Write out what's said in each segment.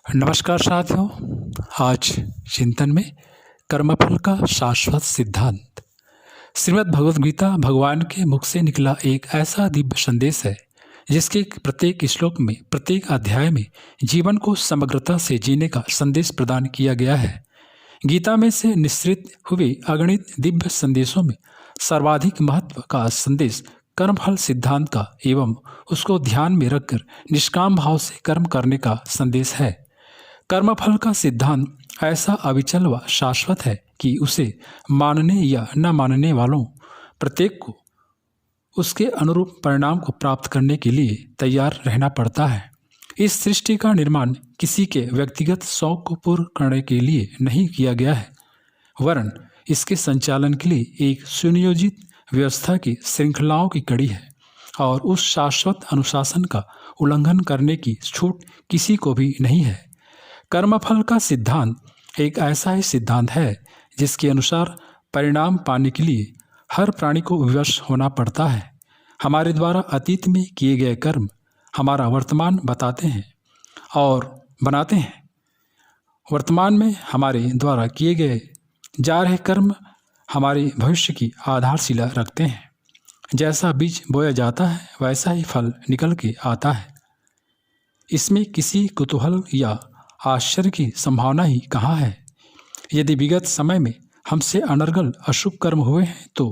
नमस्कार साथियों। आज चिंतन में कर्मफल का शाश्वत सिद्धांत। श्रीमद् भगवद गीता भगवान के मुख से निकला एक ऐसा दिव्य संदेश है जिसके प्रत्येक श्लोक में, प्रत्येक अध्याय में जीवन को समग्रता से जीने का संदेश प्रदान किया गया है। गीता में से निःसृत हुए अगणित दिव्य संदेशों में सर्वाधिक महत्व का संदेश कर्मफल सिद्धांत का एवं उसको ध्यान में रखकर निष्काम भाव से कर्म करने का संदेश है। कर्मफल का सिद्धांत ऐसा अविचल व शाश्वत है कि उसे मानने या न मानने वालों प्रत्येक को उसके अनुरूप परिणाम को प्राप्त करने के लिए तैयार रहना पड़ता है। इस सृष्टि का निर्माण किसी के व्यक्तिगत शौक को पूर्ण करने के लिए नहीं किया गया है, वरन इसके संचालन के लिए एक सुनियोजित व्यवस्था की श्रृंखलाओं की कड़ी है और उस शाश्वत अनुशासन का उल्लंघन करने की छूट किसी को भी नहीं है। कर्मफल का सिद्धांत एक ऐसा ही सिद्धांत है जिसके अनुसार परिणाम पाने के लिए हर प्राणी को विवश होना पड़ता है। हमारे द्वारा अतीत में किए गए कर्म हमारा वर्तमान बताते हैं और बनाते हैं। वर्तमान में हमारे द्वारा किए गए जा रहे कर्म हमारे भविष्य की आधारशिला रखते हैं। जैसा बीज बोया जाता है वैसा ही फल निकल के आता है। इसमें किसी कुतूहल या आश्चर्य की संभावना ही कहाँ है। यदि विगत समय में हमसे अनर्गल अशुभ कर्म हुए हैं तो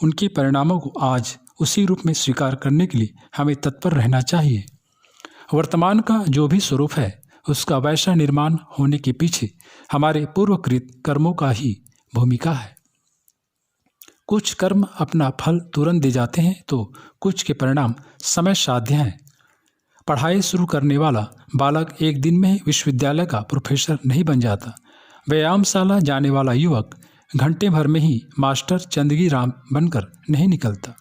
उनके परिणामों को आज उसी रूप में स्वीकार करने के लिए हमें तत्पर रहना चाहिए। वर्तमान का जो भी स्वरूप है उसका वैसा निर्माण होने के पीछे हमारे पूर्वकृत कर्मों का ही भूमिका है। कुछ कर्म अपना फल तुरंत दे जाते हैं तो कुछ के परिणाम समय साध्य हैं। पढ़ाई शुरू करने वाला बालक एक दिन में ही विश्वविद्यालय का प्रोफेसर नहीं बन जाता। व्यायामशाला जाने वाला युवक घंटे भर में ही मास्टर चंदगी राम बनकर नहीं निकलता।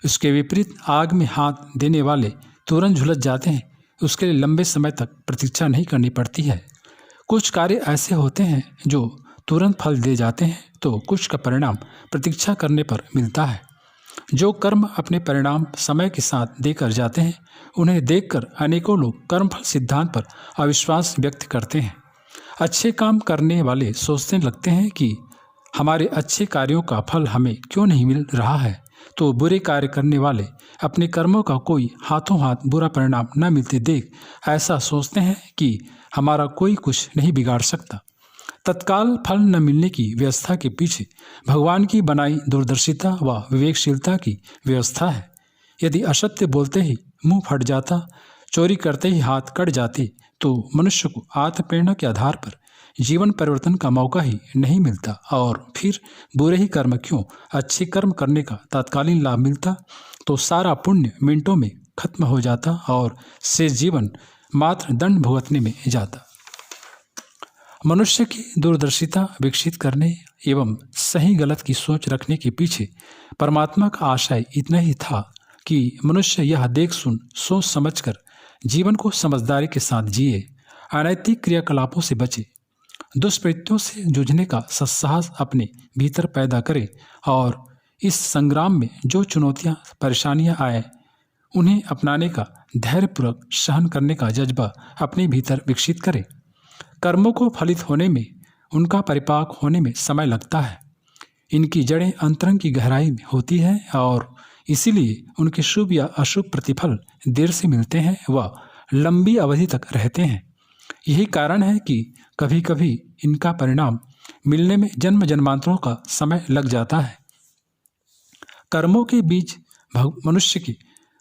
उसके विपरीत आग में हाथ देने वाले तुरंत झुलस जाते हैं, उसके लिए लंबे समय तक प्रतीक्षा नहीं करनी पड़ती है। कुछ कार्य ऐसे होते हैं जो तुरंत फल दे जाते हैं तो कुछ का परिणाम प्रतीक्षा करने पर मिलता है। जो कर्म अपने परिणाम समय के साथ देकर जाते हैं उन्हें देखकर अनेकों लोग कर्मफल सिद्धांत पर अविश्वास व्यक्त करते हैं। अच्छे काम करने वाले सोचने लगते हैं कि हमारे अच्छे कार्यों का फल हमें क्यों नहीं मिल रहा है, तो बुरे कार्य करने वाले अपने कर्मों का कोई हाथों हाथ बुरा परिणाम न मिलते देख ऐसा सोचते हैं कि हमारा कोई कुछ नहीं बिगाड़ सकता। तत्काल फल न मिलने की व्यवस्था के पीछे भगवान की बनाई दूरदर्शिता व विवेकशीलता की व्यवस्था है। यदि असत्य बोलते ही मुंह फट जाता, चोरी करते ही हाथ कट जाते तो मनुष्य को आत्मप्रेरणा के आधार पर जीवन परिवर्तन का मौका ही नहीं मिलता और फिर बुरे ही कर्म क्यों, अच्छे कर्म करने का तत्कालीन लाभ मिलता तो सारा पुण्य मिनटों में खत्म हो जाता और शेष जीवन मात्र दंड भुगतने में जाता। मनुष्य की दूरदर्शिता विकसित करने एवं सही गलत की सोच रखने के पीछे परमात्मा का आशय इतना ही था कि मनुष्य यह देख सुन सोच समझकर जीवन को समझदारी के साथ जिए, अनैतिक क्रियाकलापों से बचे, दुष्प्रवृत्तियों से जूझने का सत्साहस अपने भीतर पैदा करे और इस संग्राम में जो चुनौतियां परेशानियां आए उन्हें अपनाने का धैर्यपूर्वक सहन करने का जज्बा अपने भीतर विकसित करे। कर्मों को फलित होने में, उनका परिपाक होने में समय लगता है। इनकी जड़ें अंतरंग की गहराई में होती है और इसीलिए उनके शुभ या अशुभ प्रतिफल देर से मिलते हैं व लंबी अवधि तक रहते हैं। यही कारण है कि कभी कभी इनका परिणाम मिलने में जन्म जन्मांतरों का समय लग जाता है। कर्मों के बीज मनुष्य के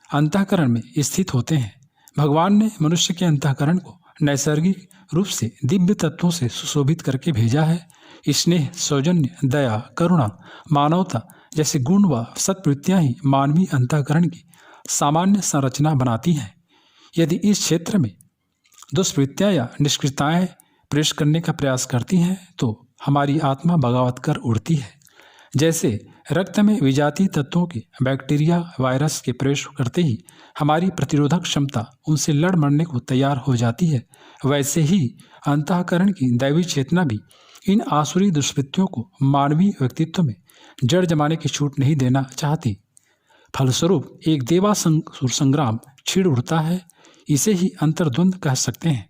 अंतःकरण में स्थित होते हैं। भगवान ने मनुष्य के अंतःकरण को नैसर्गिक रूप से दिव्य तत्वों से सुशोभित करके भेजा है। स्नेह, सौजन्य, दया, करुणा, मानवता जैसे गुण व सत्प्रवृत्तियां ही मानवीय अंतःकरण की सामान्य संरचना बनाती हैं। यदि इस क्षेत्र में दुष्प्रवृत्तियां या निष्क्रियताएं प्रवेश करने का प्रयास करती हैं तो हमारी आत्मा बगावत कर उड़ती है। जैसे रक्त में विजातीय तत्वों के बैक्टीरिया, वायरस के प्रवेश करते ही हमारी प्रतिरोधक क्षमता उनसे लड़ मरने को तैयार हो जाती है, वैसे ही अंतःकरण की दैवी चेतना भी इन आसुरी दुष्प्रवृत्तियों को मानवीय व्यक्तित्व में जड़ जमाने की छूट नहीं देना चाहती। फलस्वरूप एक देवासुर संग्राम छिड़ उठता है। इसे ही अंतर्द्वंद कह सकते हैं।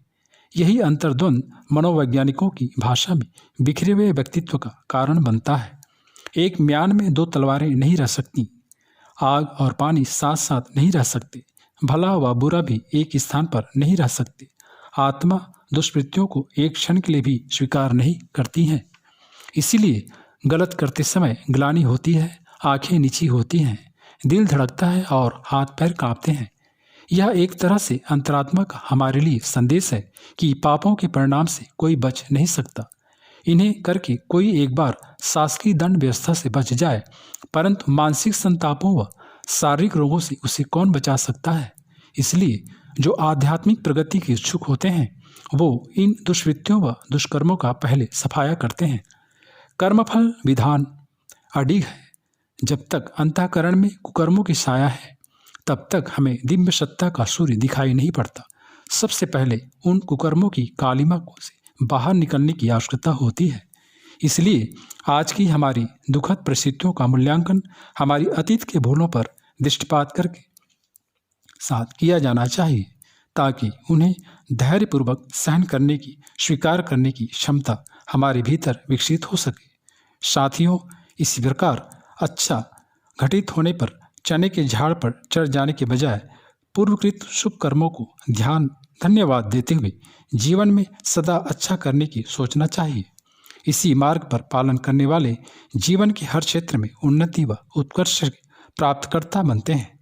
यही अंतर्द्वंद मनोवैज्ञानिकों की भाषा में बिखरे हुए व्यक्तित्व का कारण बनता है। एक म्यान में दो तलवारें नहीं रह सकती। आग और पानी साथ साथ नहीं रह सकते। भला व बुरा भी एक स्थान पर नहीं रह सकते। आत्मा दुष्कृत्यों को एक क्षण के लिए भी स्वीकार नहीं करती हैं। इसीलिए गलत करते समय ग्लानि होती है, आंखें नीची होती हैं, दिल धड़कता है और हाथ पैर कांपते हैं। यह एक तरह से अंतरात्मा का हमारे लिए संदेश है कि पापों के परिणाम से कोई बच नहीं सकता। इन्हें करके कोई एक बार शासकीय दंड व्यवस्था से बच जाए, परंतु मानसिक संतापों व शारीरिक रोगों से उसे कौन बचा सकता है। इसलिए जो आध्यात्मिक प्रगति के इच्छुक होते हैं वो इन दुष्कृत्यों व दुष्कर्मों का पहले सफाया करते हैं। कर्मफल विधान अडिग है। जब तक अंतःकरण में कुकर्मों की छाया है तब तक हमें दिव्य सत्ता का सूर्य दिखाई नहीं पड़ता। सबसे पहले उन कुकर्मों की कालिमा से बाहर निकलने की आवश्यकता होती है। इसलिए आज की हमारी दुखद परिस्थितियों का मूल्यांकन हमारी अतीत के भूलों पर दृष्टिपात करके साथ किया जाना चाहिए, ताकि उन्हें धैर्यपूर्वक सहन करने की, स्वीकार करने की क्षमता हमारे भीतर विकसित हो सके। साथियों, इसी प्रकार अच्छा घटित होने पर चने के झाड़ पर चढ़ जाने के बजाय पूर्वकृत शुभ कर्मों को धन्यवाद देते हुए जीवन में सदा अच्छा करने की सोचना चाहिए। इसी मार्ग पर पालन करने वाले जीवन के हर क्षेत्र में उन्नति व उत्कर्ष प्राप्तकर्ता बनते हैं।